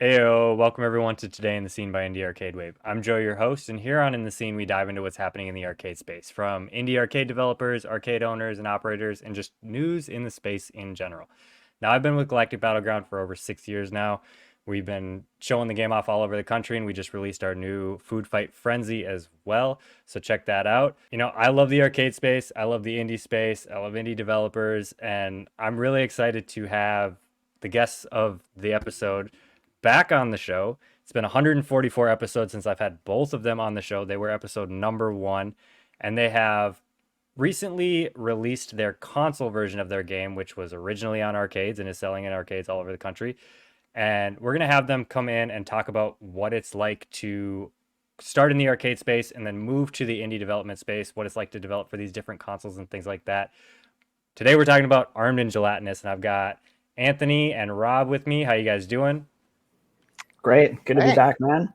Heyo, welcome everyone to Today in the Scene by Indie Arcade Wave. I'm Joe, your host, and here on In the Scene, we dive into what's happening in the arcade space, from indie arcade developers, arcade owners, and operators, and just news in the space in general. Now, I've been with Galactic Battleground for over 6 years now. We've been showing the game off all over the country, and we just released our new Food Fight Frenzy as well. So check that out. I love the arcade space, I love the indie space, I love indie developers, and I'm really excited to have the guests of the episode back on the show. It's been 144 episodes since I've had both of them on the show. They were episode number one, and they have recently released their console version of their game, which was originally on arcades and is selling in arcades all over the country. And we're going to have them come in and talk about what it's like to start in the arcade space and then move to the indie development space, what it's like to develop for these different consoles and things like that. Today we're talking about Armed and Gelatinous, and I've got Anthony and Rob with me. How you guys doing? Great. Good to be Hey, back, man.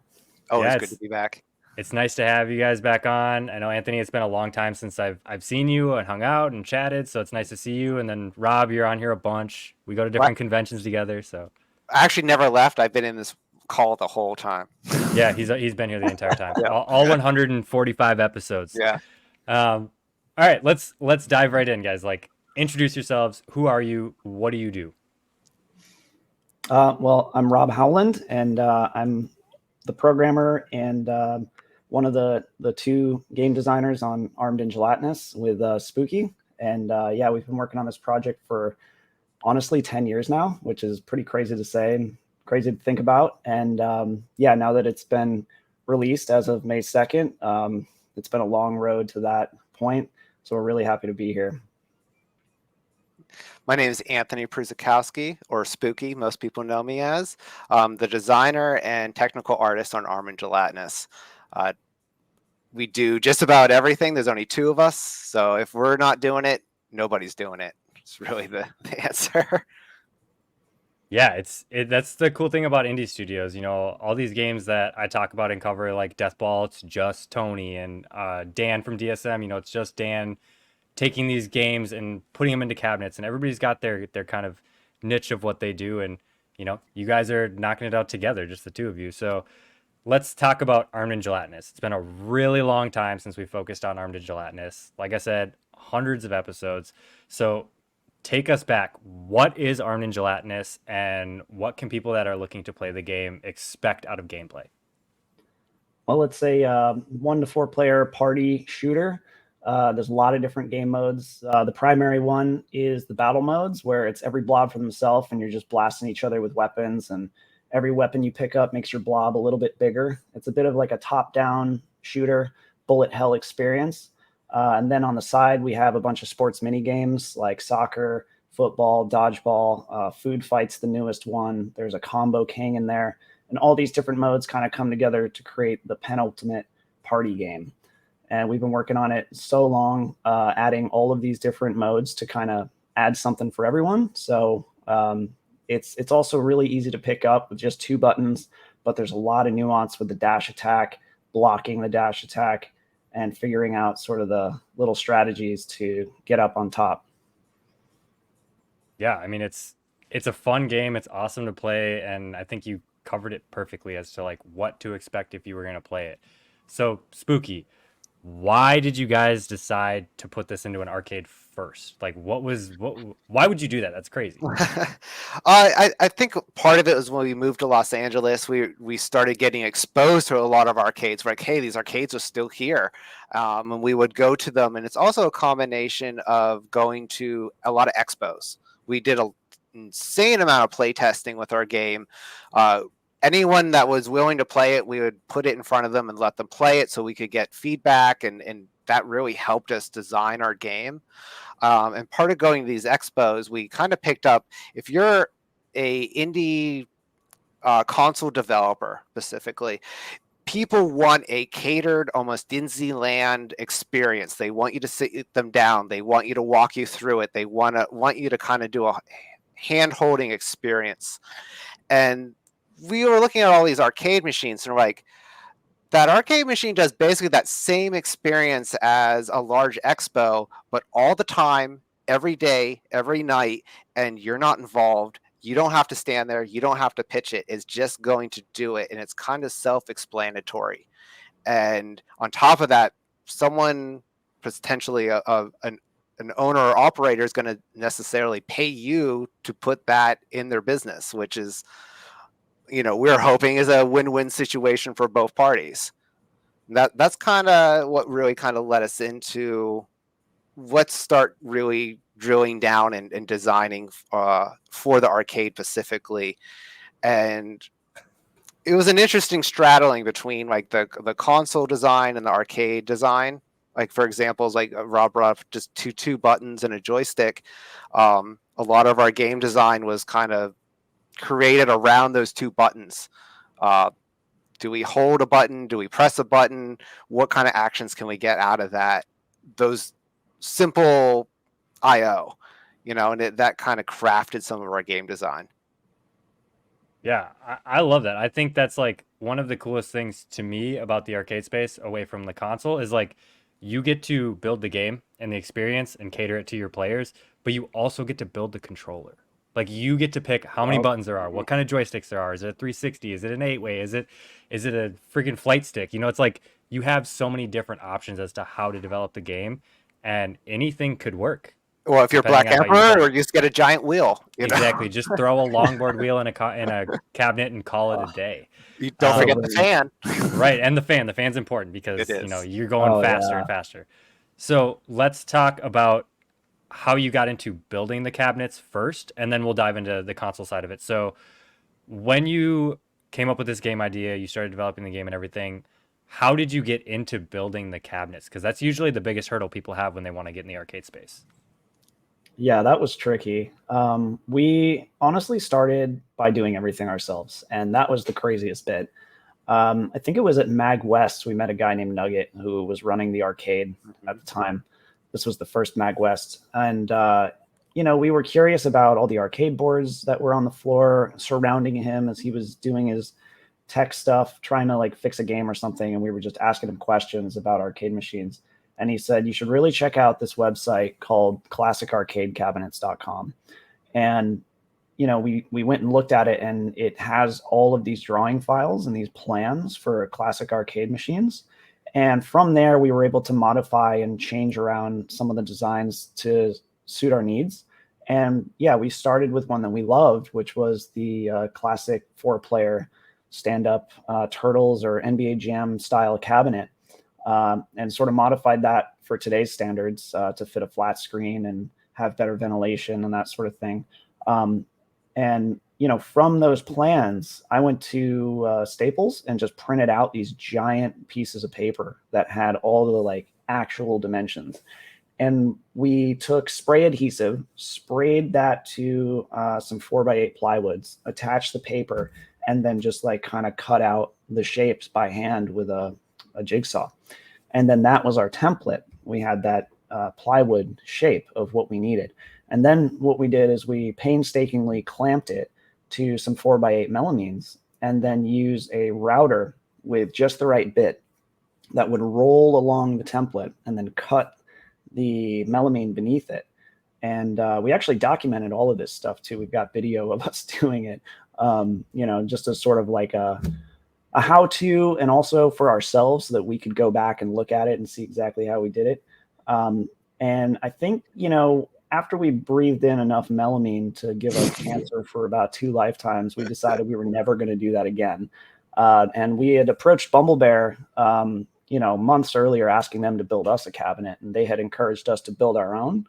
always Yeah, good to be back. it's nice to have you guys back on. I know Anthony, it's been a long time since I've seen you and hung out and chatted, so it's nice to see you. And then Rob, you're on here a bunch. We go to Well, different conventions together, so I actually never left. I've been in this call the whole time. yeah, he's been here the entire time, Yeah, all 145 episodes. yeah. All right, let's dive right in, guys. Like, introduce yourselves. Who are you? What do you do? Well, I'm Rob Howland, and I'm the programmer and one of the two game designers on Armed and Gelatinous with Spooky. And yeah, we've been working on this project for honestly 10 years now, which is pretty crazy to say and crazy to think about. And yeah, now that it's been released as of May 2nd, it's been a long road to that point. So we're really happy to be here. My name is Anthony Przykowski, or Spooky, most people know me as, the designer and technical artist on Armed and Gelatinous. Uh, we do just about everything. There's only two of us, so if we're not doing it, nobody's doing it. It's really the answer. Yeah, that's the cool thing about indie studios. All these games that I talk about and cover, like Deathball, it's just Tony and Dan from DSM. It's just Dan taking these games and putting them into cabinets, and everybody's got their kind of niche of what they do. And you guys are knocking it out together, just the two of you. So let's talk about Armed and Gelatinous. It's been a really long time since we focused on Armed and Gelatinous. Like I said, hundreds of episodes. So take us back. What is Armed and Gelatinous, and what can people that are looking to play the game expect out of gameplay? Well, it's a 1 to 4 player party shooter. There's a lot of different game modes. The primary one is the battle modes, where it's every blob for themselves, and you're just blasting each other with weapons. And every weapon you pick up makes your blob a little bit bigger. It's a bit of like a top-down shooter, bullet hell experience. And then on the side, we have a bunch of sports mini games like soccer, football, dodgeball. Food Fight's the newest one. There's a combo king in there, and all these different modes kind of come together to create the penultimate party game. And we've been working on it so long, adding all of these different modes to kind of add something for everyone. So it's also really easy to pick up with just 2 buttons, but there's a lot of nuance with the dash attack, blocking the dash attack, and figuring out sort of the little strategies to get up on top. Yeah, I mean it's a fun game. It's awesome to play, and I think you covered it perfectly as to like what to expect if you were going to play it. So, Spooky, why did you guys decide to put this into an arcade first? Like, why would you do that? That's crazy. I think part of it was when we moved to Los Angeles, we started getting exposed to a lot of arcades. We're like, hey, these arcades are still here, and we would go to them. And it's also a combination of going to a lot of expos. We did an insane amount of play testing with our game. Anyone that was willing to play it, we would put it in front of them and let them play it so we could get feedback, and that really helped us design our game. And part of going to these expos, we kind of picked up, if you're a indie console developer specifically, people want a catered, almost Disneyland experience. They want you to sit them down. They want you to walk you through it. They want you to kind of do a hand-holding experience. And we were looking at all these arcade machines, and we're like, that arcade machine does basically that same experience as a large expo, but all the time, every day, every night, and you're not involved. You don't have to stand there. You don't have to pitch it. It's just going to do it. And it's kind of self-explanatory. And on top of that, someone potentially an owner or operator is going to necessarily pay you to put that in their business, which is, we're hoping is a win-win situation for both parties. That's kind of what really kind of led us into let's start really drilling down and designing for the arcade specifically. And it was an interesting straddling between like the console design and the arcade design. Like, for example, like Rob brought up just two buttons and a joystick. A lot of our game design was kind of created around those two buttons. Do we hold a button? Do we press a button? What kind of actions can we get out of that? Those simple IO, and that kind of crafted some of our game design. Yeah, I love that. I think that's like one of the coolest things to me about the arcade space away from the console is like you get to build the game and the experience and cater it to your players, but you also get to build the controller. Like you get to pick how many buttons there are, what kind of joysticks there are. Is it a 360? Is it an 8-way? Is it a freaking flight stick? It's like you have so many different options as to how to develop the game, and anything could work. Well, if you're Black Emperor, or you just get a giant wheel. Exactly. Just throw a longboard wheel in a cabinet and call it a day. You don't forget the fan. Right, and the fan. The fan's important because you're going faster and faster. So let's talk about how you got into building the cabinets first, and then we'll dive into the console side of it. So when you came up with this game idea, you started developing the game and everything, how did you get into building the cabinets? Because that's usually the biggest hurdle people have when they want to get in the arcade space. Yeah, that was tricky. We honestly started by doing everything ourselves, and that was the craziest bit. I think it was at Mag West we met a guy named Nugget who was running the arcade at the time. This was the first Mag West, and we were curious about all the arcade boards that were on the floor surrounding him as he was doing his tech stuff, trying to like fix a game or something, and we were just asking him questions about arcade machines. And he said, you should really check out this website called classicarcadecabinets.com. And, we went and looked at it, and it has all of these drawing files and these plans for classic arcade machines. And from there, we were able to modify and change around some of the designs to suit our needs. And yeah, we started with one that we loved, which was the classic 4-player stand-up Turtles or NBA Jam style cabinet. And sort of modified that for today's standards to fit a flat screen and have better ventilation and that sort of thing. And from those plans, I went to Staples and just printed out these giant pieces of paper that had all the like actual dimensions. And we took spray adhesive, sprayed that to some 4x8 plywoods, attached the paper, and then just like kind of cut out the shapes by hand with a jigsaw. And then that was our template. We had that plywood shape of what we needed. And then what we did is we painstakingly clamped it to some 4x8 melamines and then use a router with just the right bit that would roll along the template and then cut the melamine beneath it. And we actually documented all of this stuff too. We've got video of us doing it, just as sort of like a how-to, and also for ourselves so that we could go back and look at it and see exactly how we did it. And I think, after we breathed in enough melamine to give us cancer for about 2 lifetimes, we decided we were never going to do that again. And we had approached Bumble Bear, months earlier, asking them to build us a cabinet, and they had encouraged us to build our own,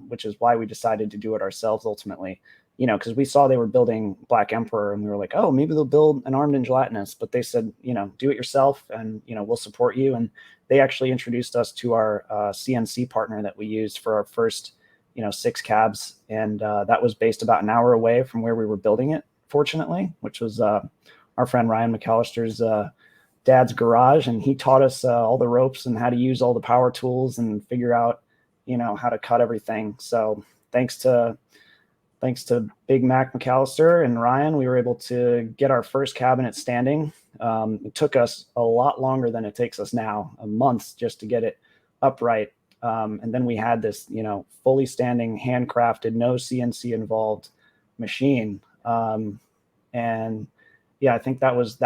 which is why we decided to do it ourselves ultimately. Because we saw they were building Black Emperor, and we were like, oh, maybe they'll build an Armed and Gelatinous. But they said, do it yourself, and, we'll support you. And they actually introduced us to our CNC partner that we used for our first, 6 cabs. And that was based about an hour away from where we were building it, fortunately, which was our friend Ryan McAllister's dad's garage. And he taught us all the ropes and how to use all the power tools and figure out, how to cut everything. So thanks to Big Mac McAllister and Ryan, we were able to get our first cabinet standing. It took us a lot longer than it takes us now, a month just to get it upright. And then we had this, fully standing, handcrafted, no CNC involved machine. And yeah, I think that was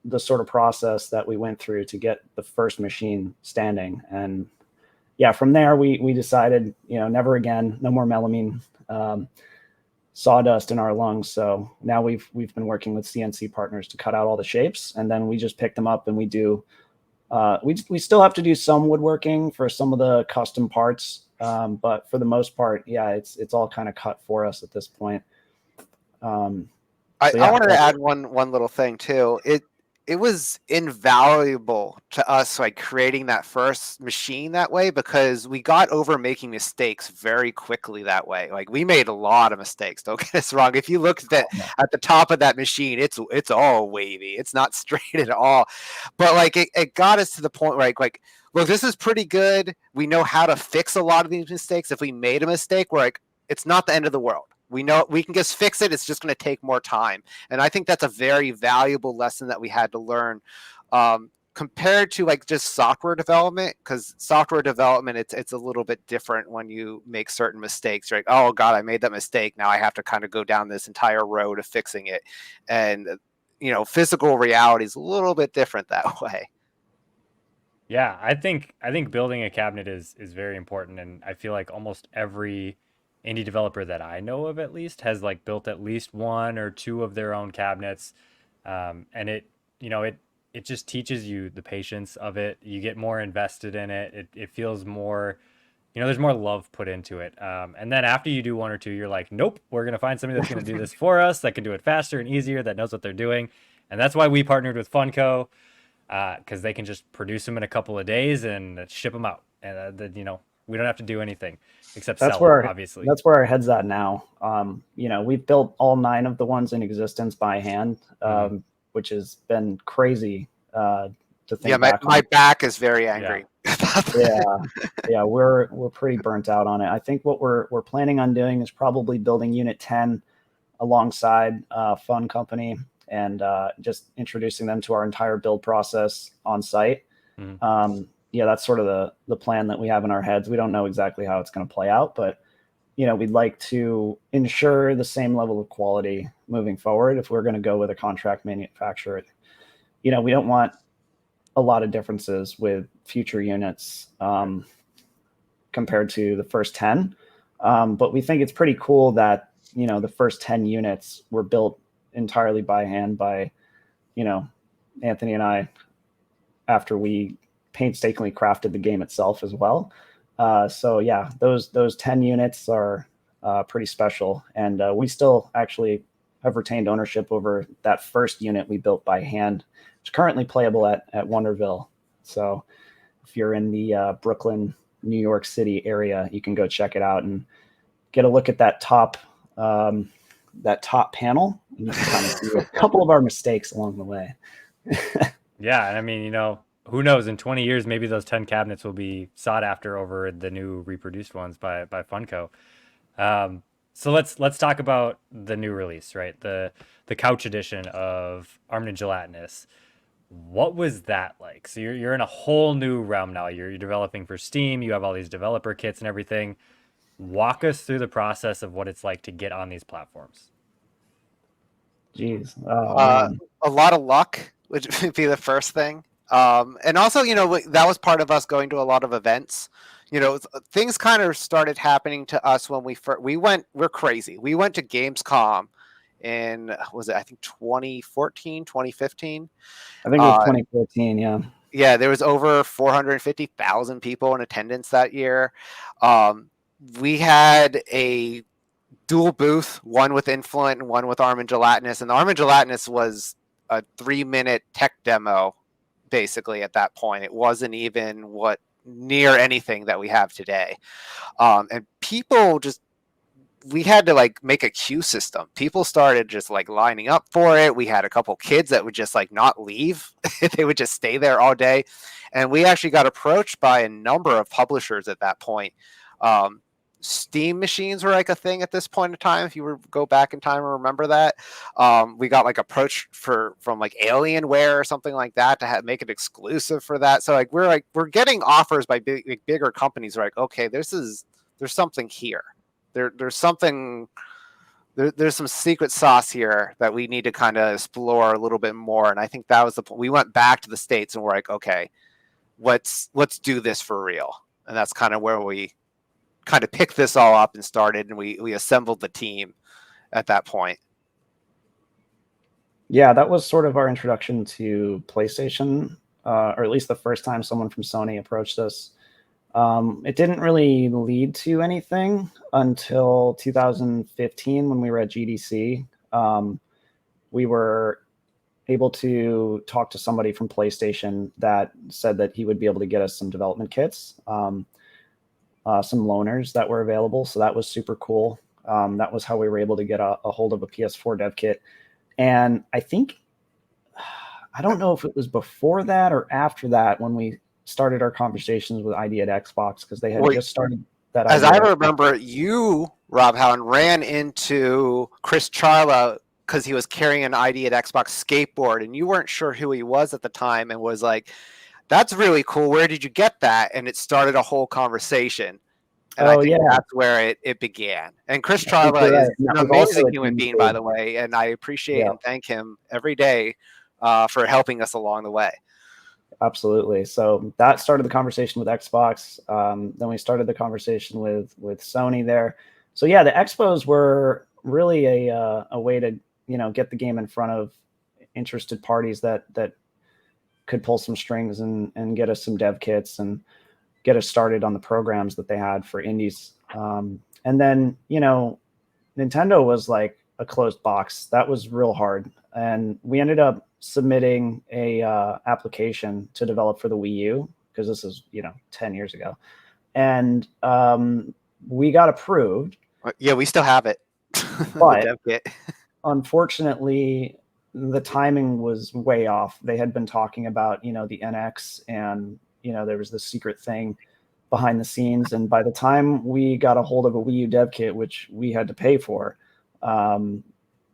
the sort of process that we went through to get the first machine standing. And yeah, from there we decided, never again, no more melamine sawdust in our lungs. So now we've been working with CNC partners to cut out all the shapes, and then we just pick them up and we do. We still have to do some woodworking for some of the custom parts, but for the most part, yeah, it's all kind of cut for us at this point. I wanted to add one little thing too. It was invaluable to us, like creating that first machine that way, because we got over making mistakes very quickly that way. Like we made a lot of mistakes. Don't get us wrong. If you looked at the top of that machine, it's all wavy. It's not straight at all. But like it got us to the point where like, look, this is pretty good. We know how to fix a lot of these mistakes. If we made a mistake, we're like, it's not the end of the world. We know we can just fix it. It's just going to take more time. And I think that's a very valuable lesson that we had to learn, compared to like just software development, because software development, it's a little bit different when you make certain mistakes. You're like, oh God, I made that mistake. Now I have to kind of go down this entire road of fixing it. And, physical reality is a little bit different that way. Yeah, I think building a cabinet is very important, and I feel like almost every indie developer that I know of at least has like built at least one or two of their own cabinets, and it just teaches you the patience of it. You get more invested in it. It feels more, there's more love put into it. And then after you do one or two, you're like, nope, we're gonna find somebody that's gonna do this for us, that can do it faster and easier, that knows what they're doing, and that's why we partnered with Funko, because they can just produce them in a couple of days and ship them out, and we don't have to do anything except sell them, obviously. That's where our head's at now. We've built all 9 of the ones in existence by hand, which has been crazy to think. Yeah, my back is very angry. Yeah, we're pretty burnt out on it. I think what we're planning on doing is probably building Unit 10 alongside Fun Company, and just introducing them to our entire build process on site. That's sort of the plan that we have in our heads. We don't know exactly how it's going to play out, but we'd like to ensure the same level of quality moving forward. If we're going to go with a contract manufacturer, we don't want a lot of differences with future units compared to the first 10. But we think it's pretty cool that the first 10 units were built entirely by hand by Anthony and I, after we painstakingly crafted the game itself as well. So yeah, those 10 units are pretty special, and we still actually have retained ownership over that first unit we built by hand, which is currently playable at Wonderville. So if you're in the Brooklyn, New York City area, you can go check it out and get a look at that top panel, and you can kind of see a couple of our mistakes along the way. Yeah, and I mean, who knows? In 20 years, maybe those 10 cabinets will be sought after over the new reproduced ones by Funko. So let's talk about the new release, right? The couch edition of Armed and Gelatinous. What was that like? So you're in a whole new realm now. You're developing for Steam. You have all these developer kits and everything. Walk us through the process of what it's like to get on these platforms. Jeez, a lot of luck would be the first thing. And also, that was part of us going to a lot of events. Things kind of started happening to us when we're crazy. We went to Gamescom in, I think 2014, 2015? I think it was 2014, yeah. Yeah, there was over 450,000 people in attendance that year. We had a dual booth, one with Influent and one with Armed and Gelatinous. And the Armed and Gelatinous was a 3-minute tech demo, basically, at that point. It wasn't even near anything that we have today. And people we had to make a queue system. People started just lining up for it. We had a couple kids that would just not leave. They would just stay there all day. And we actually got approached by a number of publishers at that point. Steam machines were a thing at this point in time. If you go back in time and remember that, we got approached from Alienware or something like that to make it exclusive for that. So we're getting offers by bigger companies. We're okay, there's something here. There's something there's some secret sauce here that we need to kind of explore a little bit more. And I think that was the point. We went back to the States and we're like, okay, let's do this for real. And that's kind of where we kind of picked this all up and started, and we assembled the team at that point. Yeah, that was sort of our introduction to PlayStation, or at least the first time someone from Sony approached us. It didn't really lead to anything until 2015 when we were at GDC. We were able to talk to somebody from PlayStation that said that he would be able to get us some development kits, some loaners that were available. So that was super cool. That was how we were able to get a hold of a PS4 dev kit. And I don't know if it was before that or after that when we started our conversations with ID at Xbox, because they had just started that. As I remember, you, Rob Howland, ran into Chris Charla because he was carrying an ID at Xbox skateboard, and you weren't sure who he was at the time, and was like, "That's really cool. Where did you get that?" And it started a whole conversation. And I think that's where it began. And Chris Charla is an amazing human being, by the way, and I appreciate and thank him every day for helping us along the way. Absolutely. So that started the conversation with Xbox. Then we started the conversation with Sony there. So yeah, the expos were really a way to get the game in front of interested parties that could pull some strings and get us some dev kits and get us started on the programs that they had for indies. And then, Nintendo was like a closed box. That was real hard. And we ended up submitting a application to develop for the Wii U, because this is, 10 years ago. And we got approved. Yeah, we still have it. But unfortunately, the timing was way off. They had been talking about, the NX, and there was this secret thing behind the scenes. And by the time we got a hold of a Wii U dev kit, which we had to pay for,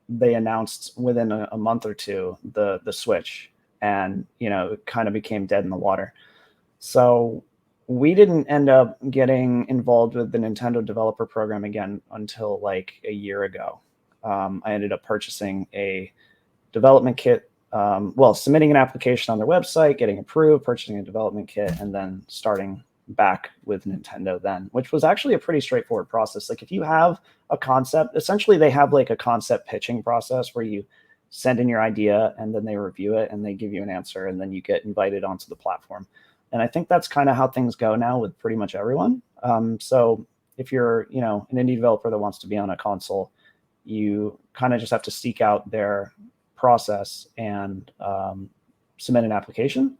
they announced within a month or two the Switch, and it kind of became dead in the water. So we didn't end up getting involved with the Nintendo developer program again until like a year ago. I ended up purchasing a development kit, submitting an application on their website, getting approved, purchasing a development kit, and then starting back with Nintendo then, which was actually a pretty straightforward process. Like, if you have a concept, essentially they have like a concept pitching process where you send in your idea and then they review it and they give you an answer, and then you get invited onto the platform. And I think that's kind of how things go now with pretty much everyone. So if you're, an indie developer that wants to be on a console, you kind of just have to seek out their process and submit an application.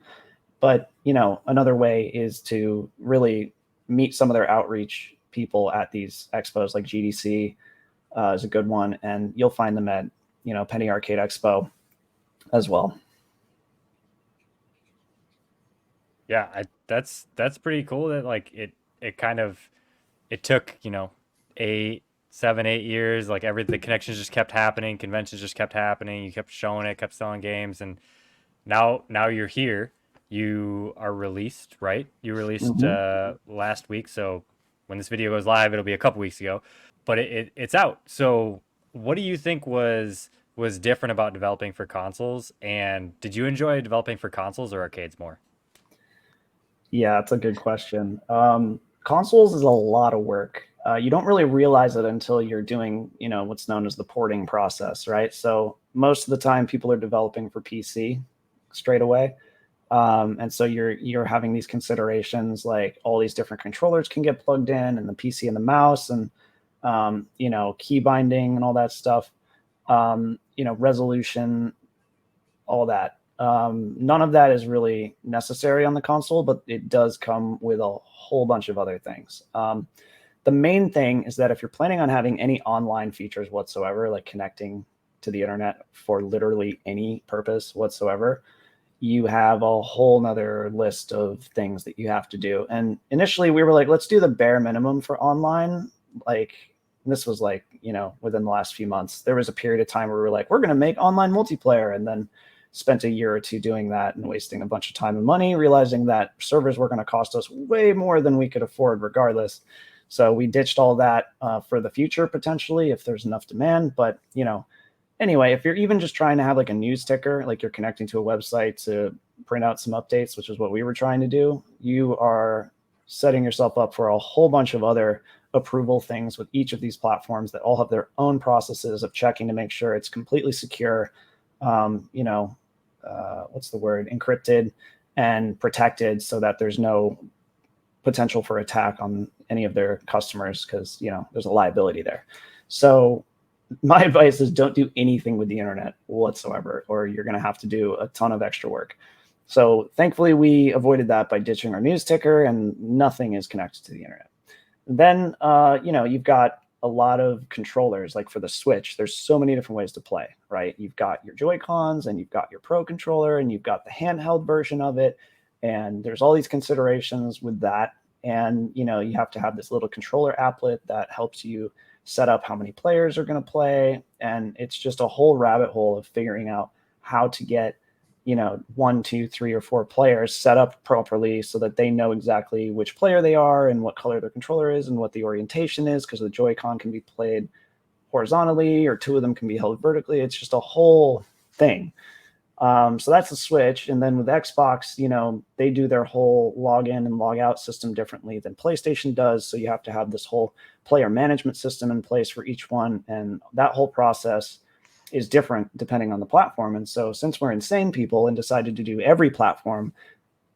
But, another way is to really meet some of their outreach people at these expos, like GDC is a good one. And you'll find them at, Penny Arcade Expo as well. Yeah, that's pretty cool that like it took, 7, 8 years, like the connections just kept happening, conventions just kept happening, you kept showing it, kept selling games, and now you're here. You are released, right? You released last week, so when this video goes live, it'll be a couple weeks ago, but it's out. So what do you think was different about developing for consoles, and did you enjoy developing for consoles or arcades more? Yeah, that's a good question. Consoles is a lot of work. You don't really realize it until you're doing, what's known as the porting process, right? So most of the time people are developing for PC straight away. And so you're having these considerations, like all these different controllers can get plugged in, and the PC and the mouse, and, key binding and all that stuff, resolution, all that. None of that is really necessary on the console, but it does come with a whole bunch of other things. The main thing is that if you're planning on having any online features whatsoever, like connecting to the internet for literally any purpose whatsoever, you have a whole nother list of things that you have to do. And initially we were like, let's do the bare minimum for online. Like, this was like, within the last few months, there was a period of time where we were like, we're going to make online multiplayer, and then spent a year or two doing that and wasting a bunch of time and money, realizing that servers were going to cost us way more than we could afford regardless. So we ditched all that for the future potentially if there's enough demand. But anyway, if you're even just trying to have like a news ticker, like you're connecting to a website to print out some updates, which is what we were trying to do, you are setting yourself up for a whole bunch of other approval things with each of these platforms that all have their own processes of checking to make sure it's completely secure, encrypted and protected so that there's no potential for attack on any of their customers because, there's a liability there. So my advice is don't do anything with the internet whatsoever, or you're going to have to do a ton of extra work. So thankfully we avoided that by ditching our news ticker, and nothing is connected to the internet. Then, you've got a lot of controllers. Like for the Switch, there's so many different ways to play, right? You've got your Joy-Cons and you've got your Pro controller and you've got the handheld version of it. And there's all these considerations with that. And, you have to have this little controller applet that helps you set up how many players are going to play. And it's just a whole rabbit hole of figuring out how to get 1, 2, 3, or 4 players set up properly so that they know exactly which player they are and what color their controller is and what the orientation is, because the Joy-Con can be played horizontally or 2 of them can be held vertically. It's just a whole thing. So that's the Switch. And then with Xbox, they do their whole login and log out system differently than PlayStation does. So you have to have this whole player management system in place for each one. And that whole process is different depending on the platform. And so since we're insane people and decided to do every platform,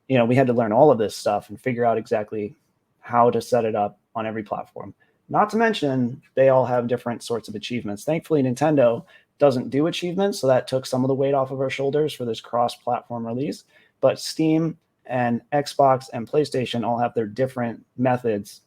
we had to learn all of this stuff and figure out exactly how to set it up on every platform. Not to mention, they all have different sorts of achievements. Thankfully, Nintendo doesn't do achievements, so that took some of the weight off of our shoulders for this cross-platform release. But Steam and Xbox and PlayStation all have their different methods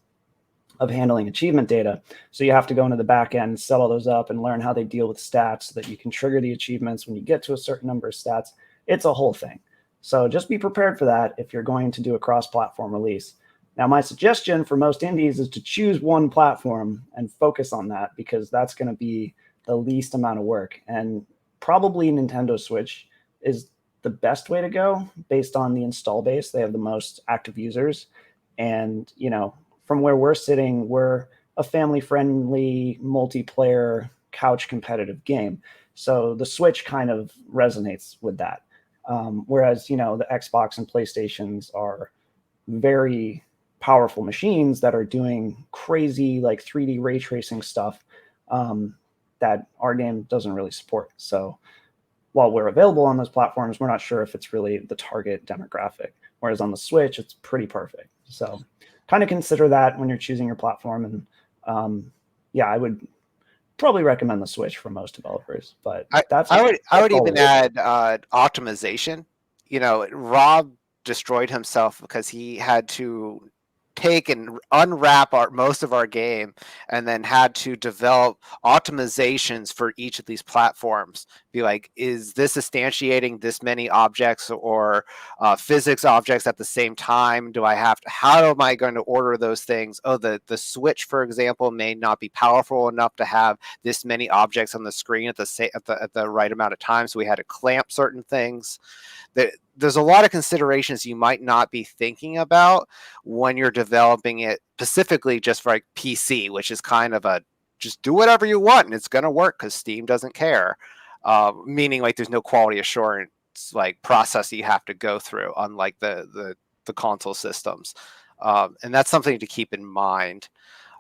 of handling achievement data. So you have to go into the back end, set all those up, and learn how they deal with stats so that you can trigger the achievements when you get to a certain number of stats. It's a whole thing. So just be prepared for that if you're going to do a cross-platform release. Now, my suggestion for most indies is to choose one platform and focus on that, because that's going to be the least amount of work. And probably Nintendo Switch is the best way to go based on the install base. They have the most active users. And, from where we're sitting, we're a family-friendly, multiplayer, couch competitive game. So the Switch kind of resonates with that. Whereas, the Xbox and PlayStations are very powerful machines that are doing crazy, like 3D ray tracing stuff that our game doesn't really support. So while we're available on those platforms, we're not sure if it's really the target demographic. Whereas on the Switch, it's pretty perfect. So kind of consider that when you're choosing your platform. And I would probably recommend the Switch for most developers. But I would even add optimization. Rob destroyed himself because he had to take and unwrap most of our game and then had to develop optimizations for each of these platforms. Be like, is this instantiating this many objects or physics objects at the same time? How am I going to order those things? Oh, the Switch, for example, may not be powerful enough to have this many objects on the screen at the right amount of time. So we had to clamp certain things. There's a lot of considerations you might not be thinking about when you're developing it specifically just for like PC, which is kind of just do whatever you want and it's going to work because Steam doesn't care. Meaning like there's no quality assurance like process that you have to go through, unlike the console systems. And that's something to keep in mind.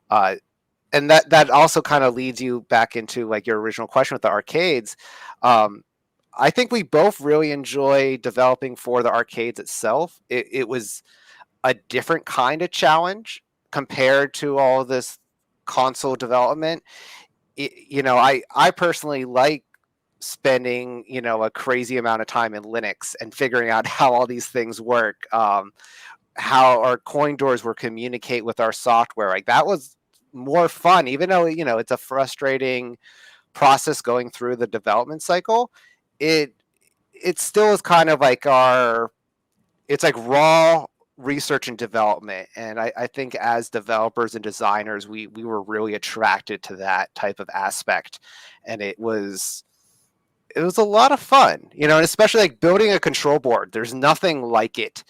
And that also kind of leads you back into like your original question with the arcades. I think we both really enjoy developing for the arcades itself. It was a different kind of challenge compared to all this console development. I personally like spending, a crazy amount of time in Linux and figuring out how all these things work, how our coin doors will communicate with our software. Like that was more fun, even though, it's a frustrating process going through the development cycle. It still is kind of like it's like raw research and development. And I think as developers and designers, we were really attracted to that type of aspect. And it was a lot of fun, and especially like building a control board. There's nothing like it.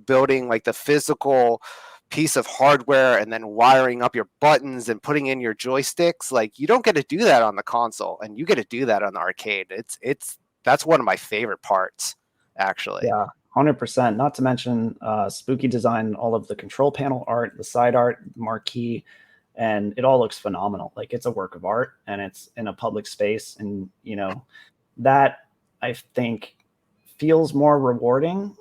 Building like the physical piece of hardware and then wiring up your buttons and putting in your joysticks. Like, you don't get to do that on the console, and you get to do that on the arcade. That's one of my favorite parts, actually. Yeah, 100%. Not to mention, Spooky designed all of the control panel art, the side art, the marquee, and it all looks phenomenal. Like, it's a work of art, and it's in a public space, and that I think feels more rewarding.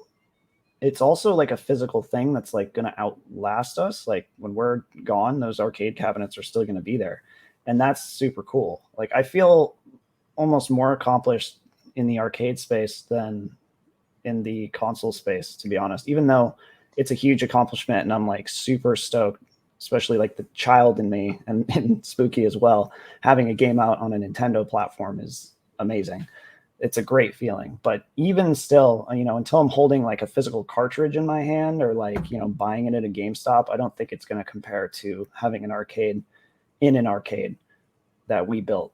It's also like a physical thing that's like going to outlast us. Like, when we're gone, those arcade cabinets are still going to be there, and that's super cool. Like, I feel almost more accomplished in the arcade space than in the console space, to be honest, even though it's a huge accomplishment and I'm like super stoked, especially like the child in me and Spooky as well. Having a game out on a Nintendo platform is amazing. It's a great feeling. But even still, until I'm holding like a physical cartridge in my hand or like, buying it at a GameStop, I don't think it's going to compare to having an arcade in an arcade that we built.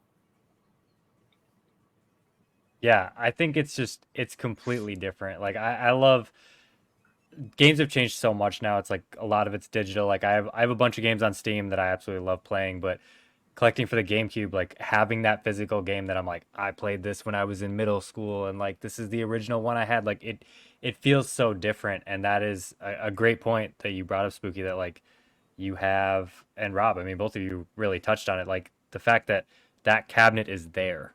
Yeah, I think it's completely different. Like I love games have changed so much now. It's like a lot of it's digital. Like I have a bunch of games on Steam that I absolutely love playing, but collecting for the GameCube, like having that physical game that I'm like, I played this when I was in middle school and like this is the original one I had. Like it feels so different. And that is a great point that you brought up, Spooky, that like you have, and Rob, I mean both of you really touched on it, like the fact that that cabinet is there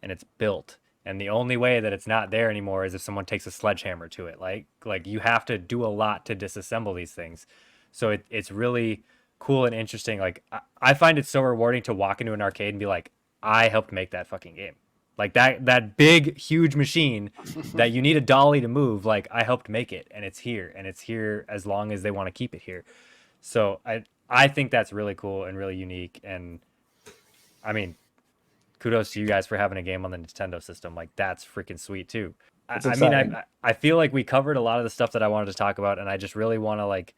and it's built. And the only way that it's not there anymore is if someone takes a sledgehammer to it. Like you have to do a lot to disassemble these things. So it's really cool and interesting. Like I find it so rewarding to walk into an arcade and be like, I helped make that fucking game. Like that big huge machine that you need a dolly to move, like I helped make it and it's here as long as they want to keep it here. So I think that's really cool and really unique. And I mean, kudos to you guys for having a game on the Nintendo system. Like that's freaking sweet too. It's I mean, exciting. I feel like we covered a lot of the stuff that I wanted to talk about, and I just really want to like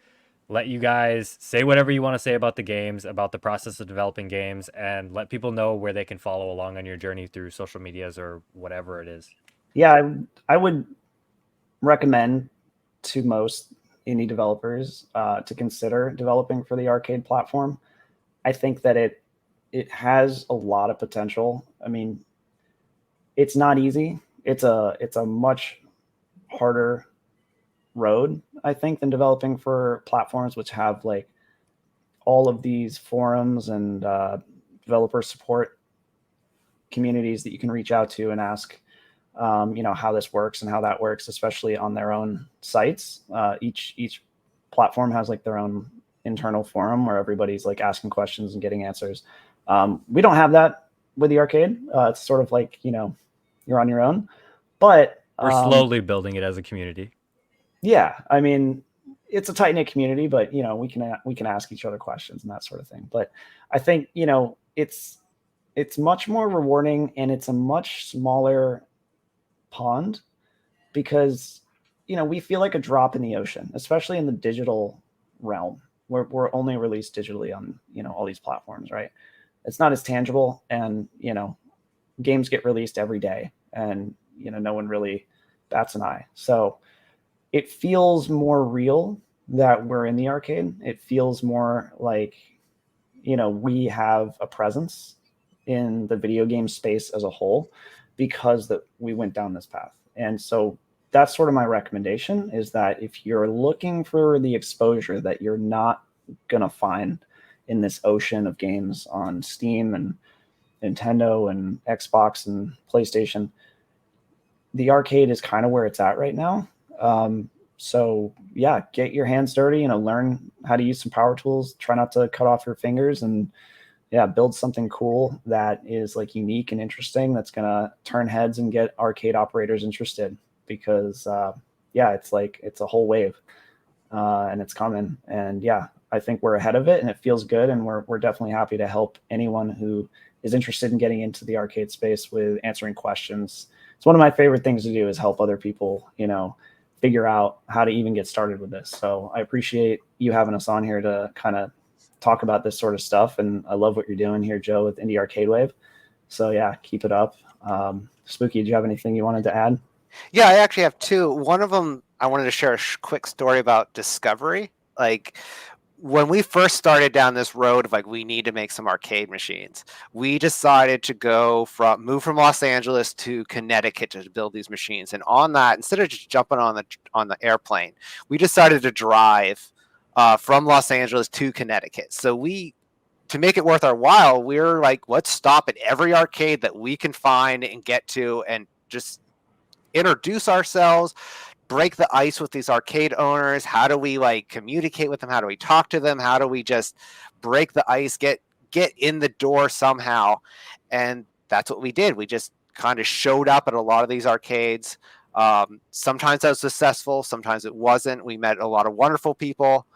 let you guys say whatever you want to say about the games, about the process of developing games, and let people know where they can follow along on your journey through social medias or whatever it is. Yeah, I would recommend to most indie developers to consider developing for the arcade platform. I think that it has a lot of potential. I mean, it's not easy. It's a much harder road, I think, than developing for platforms which have like all of these forums and developer support communities that you can reach out to and ask, how this works and how that works, especially on their own sites. Each platform has like their own internal forum where everybody's like asking questions and getting answers. We don't have that with the arcade. It's sort of like, you're on your own, but We're slowly building it as a community. yeah, I mean, it's a tight knit community, but we can ask each other questions and that sort of thing. But I think it's much more rewarding and it's a much smaller pond because we feel like a drop in the ocean, especially in the digital realm where we're only released digitally on all these platforms, right? It's not as tangible, and games get released every day, and no one really bats an eye. So it feels more real that we're in the arcade. It feels more like we have a presence in the video game space as a whole because that we went down this path. And so that's sort of my recommendation, is that if you're looking for the exposure that you're not going to find in this ocean of games on Steam and Nintendo and Xbox and PlayStation, the arcade is kind of where it's at right now. So yeah, get your hands dirty, learn how to use some power tools, try not to cut off your fingers, and yeah, build something cool that is like unique and interesting, that's going to turn heads and get arcade operators interested, because yeah, it's a whole wave and it's coming. And yeah, I think we're ahead of it and it feels good. And we're definitely happy to help anyone who is interested in getting into the arcade space with answering questions. It's one of my favorite things to do, is help other people, figure out how to even get started with this. So I appreciate you having us on here to kind of talk about this sort of stuff. And I love what you're doing here, Joe, with Indie Arcade Wave. So yeah, keep it up. Spooky, do you have anything you wanted to add? Yeah, I actually have two. One of them, I wanted to share a quick story about discovery. like when we first started down this road of like we need to make some arcade machines, we decided to move from Los Angeles to Connecticut to build these machines. And on that, instead of just jumping on the airplane, we decided to drive from Los Angeles to Connecticut. So to make it worth our while, we're like, let's stop at every arcade that we can find and get to and just introduce ourselves, break the ice with these arcade owners. How do we like communicate with them? How do we talk to them? How do we just break the ice, get in the door somehow? And that's what we did. We just kind of showed up at a lot of these arcades. Sometimes that was successful, sometimes it wasn't. We met a lot of wonderful people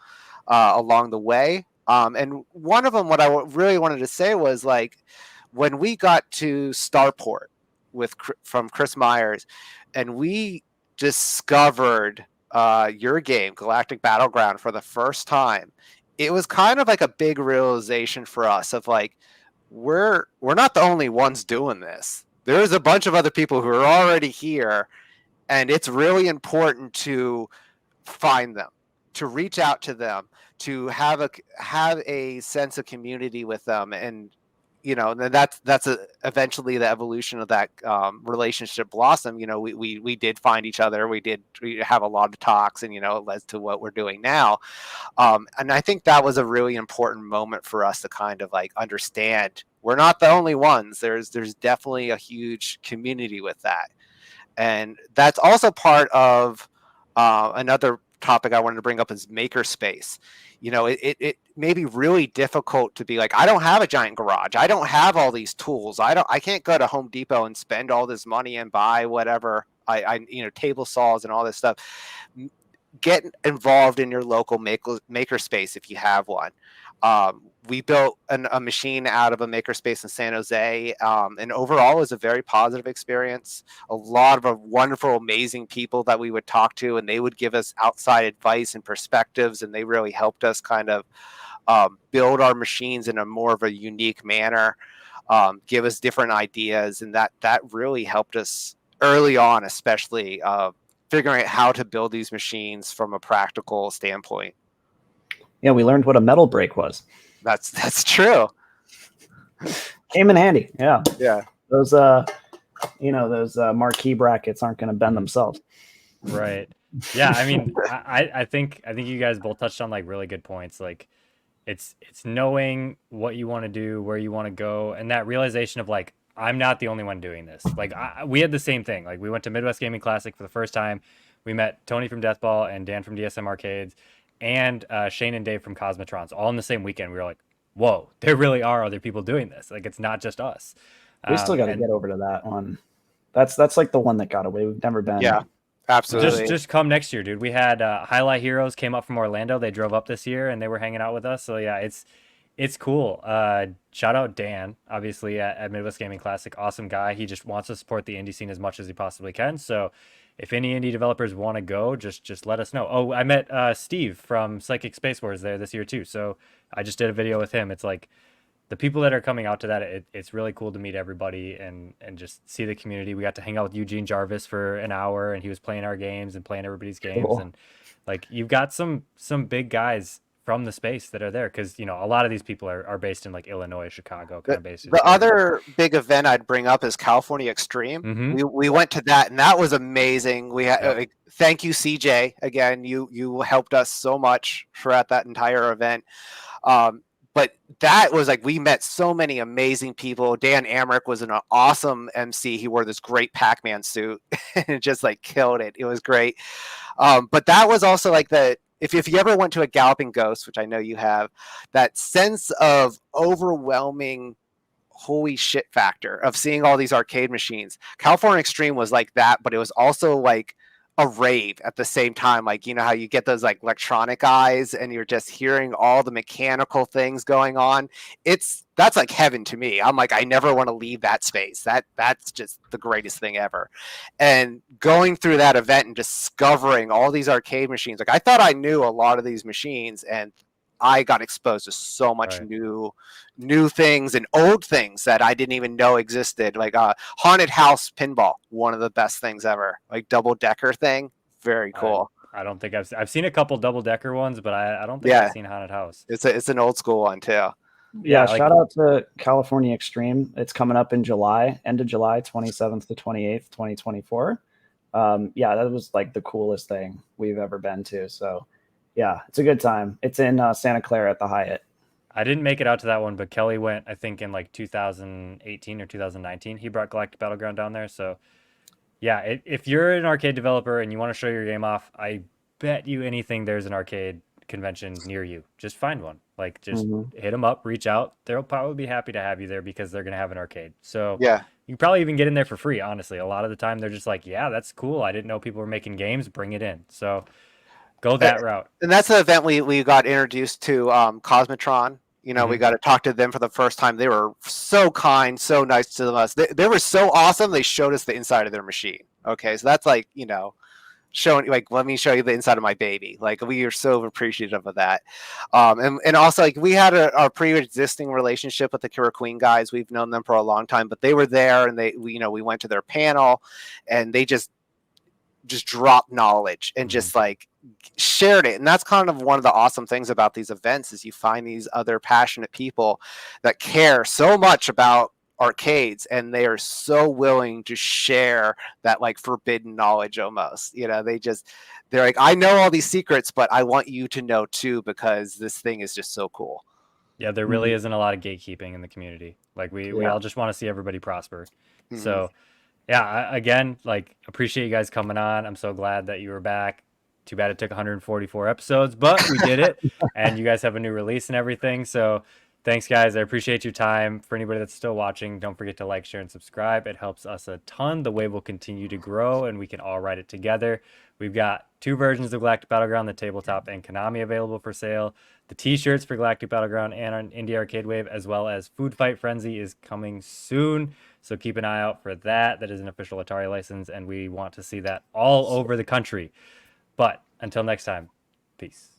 along the way. And one of them, what I really wanted to say was like, when we got to Starport from Chris Myers, and we discovered your game, Galactic Battleground, for the first time, it was kind of like a big realization for us of like, we're not the only ones doing this. There's a bunch of other people who are already here, and it's really important to find them, to reach out to them, to have a sense of community with them. And that's eventually the evolution of that relationship blossom. We did find each other, we have a lot of talks, and it led to what we're doing now. And I think that was a really important moment for us to kind of like understand we're not the only ones. There's definitely a huge community with that. And that's also part of another topic I wanted to bring up is makerspace. It may be really difficult to be like, I don't have a giant garage, I don't have all these tools, I can't go to Home Depot and spend all this money and buy whatever I table saws and all this stuff. Get involved in your local makerspace if you have one. We built a machine out of a makerspace in San Jose, and overall it was a very positive experience. A lot of wonderful, amazing people that we would talk to, and they would give us outside advice and perspectives, and they really helped us kind of build our machines in a more of a unique manner, give us different ideas, and that really helped us early on, especially figuring out how to build these machines from a practical standpoint. Yeah, we learned what a metal brake was. That's true. Came in handy. Yeah. Yeah. Those marquee brackets aren't going to bend themselves. Right. Yeah. I mean, I think you guys both touched on like really good points. Like, it's knowing what you want to do, where you want to go, and that realization of like, I'm not the only one doing this. Like, we had the same thing. Like, we went to Midwest Gaming Classic for the first time. We met Tony from Deathball and Dan from DSM Arcades, and Shane and Dave from Cosmotrons, all in the same weekend. We were like, whoa, there really are other people doing this. Like, it's not just us. We still got to get over to that one. That's like the one that got away. We've never been. Yeah, absolutely. Just come next year, dude. We had Highlight Heroes came up from Orlando. They drove up this year and they were hanging out with us. So yeah, it's cool. Shout out Dan, obviously at Midwest Gaming Classic. Awesome guy. He just wants to support the indie scene as much as he possibly can. So if any indie developers want to go, just let us know. Oh, I met Steve from Psychic Space Wars there this year too. So I just did a video with him. It's like the people that are coming out to that, it's really cool to meet everybody and just see the community. We got to hang out with Eugene Jarvis for an hour, and he was playing our games and playing everybody's games. Cool. And like, you've got some big guys from the space that are there, because a lot of these people are based in like Illinois, Chicago, kind of based. The other big event I'd bring up is California Extreme. Mm-hmm. We went to that, and that was amazing. We had thank you, CJ, again. You helped us so much throughout that entire event. But that was like, we met so many amazing people. Dan Amrick was an awesome MC. He wore this great Pac-Man suit and just like killed it. It was great. But that was also like if you ever went to a Galloping Ghost, which I know you have, that sense of overwhelming holy shit factor of seeing all these arcade machines. California Extreme was like that, but it was also like a rave at the same time. Like, how you get those like electronic eyes and you're just hearing all the mechanical things going on. That's like heaven to me. I'm like, I never want to leave that space. That's just the greatest thing ever. And going through that event and discovering all these arcade machines, like I thought I knew a lot of these machines, and I got exposed to so much new things and old things that I didn't even know existed. Like Haunted House Pinball, one of the best things ever. Like double decker thing, very cool. I don't think I've seen a couple double decker ones, but I don't think I've seen Haunted House. It's an old school one too. Yeah, shout out to California Extreme. It's coming up in July, end of July, 27th to 28th, 2024. Yeah, that was like the coolest thing we've ever been to. So yeah, it's a good time. It's in Santa Clara at the Hyatt. I didn't make it out to that one, but Kelly went, I think, in like 2018 or 2019. He brought Galactic Battleground down there. So yeah, if you're an arcade developer and you want to show your game off, I bet you anything there's an arcade convention near you. Just find one. Like, just hit them up, reach out. They'll probably be happy to have you there because they're going to have an arcade. So Yeah. you can probably even get in there for free, honestly. A lot of the time, they're just like, yeah, that's cool. I didn't know people were making games. Bring it in. So go that route. And that's the event we got introduced to Cosmotron. You know, we got to talk to them for the first time. They were so kind, so nice to us. They were so awesome. They showed us the inside of their machine. Okay, so that's like, you know, showing, like, let me show you the inside of my baby. Like, we are so appreciative of that. And also, like, we had our pre-existing relationship with the Killer Queen guys. We've known them for a long time, but they were there, and we went to their panel, and they just dropped knowledge and just like shared it. And that's kind of one of the awesome things about these events is you find these other passionate people that care so much about arcades, and they are so willing to share that like forbidden knowledge almost. You know, they're like, I know all these secrets, but I want you to know too, because this thing is just so cool. Yeah, there really isn't a lot of gatekeeping in the community. Like we all just want to see everybody prosper. So yeah, again, like, appreciate you guys coming on. I'm so glad that you were back. Too bad it took 144 episodes, but we did it. And you guys have a new release and everything. So thanks, guys. I appreciate your time. For anybody that's still watching, don't forget to like, share, and subscribe. It helps us a ton. The wave will continue to grow, and we can all ride it together. We've got 2 versions of Galactic Battleground, the tabletop and Konami, available for sale. The t-shirts for Galactic Battleground and on Indie Arcade Wave, as well as Food Fight Frenzy, is coming soon. So keep an eye out for that. That is an official Atari license, and we want to see that all over the country. But until next time, peace.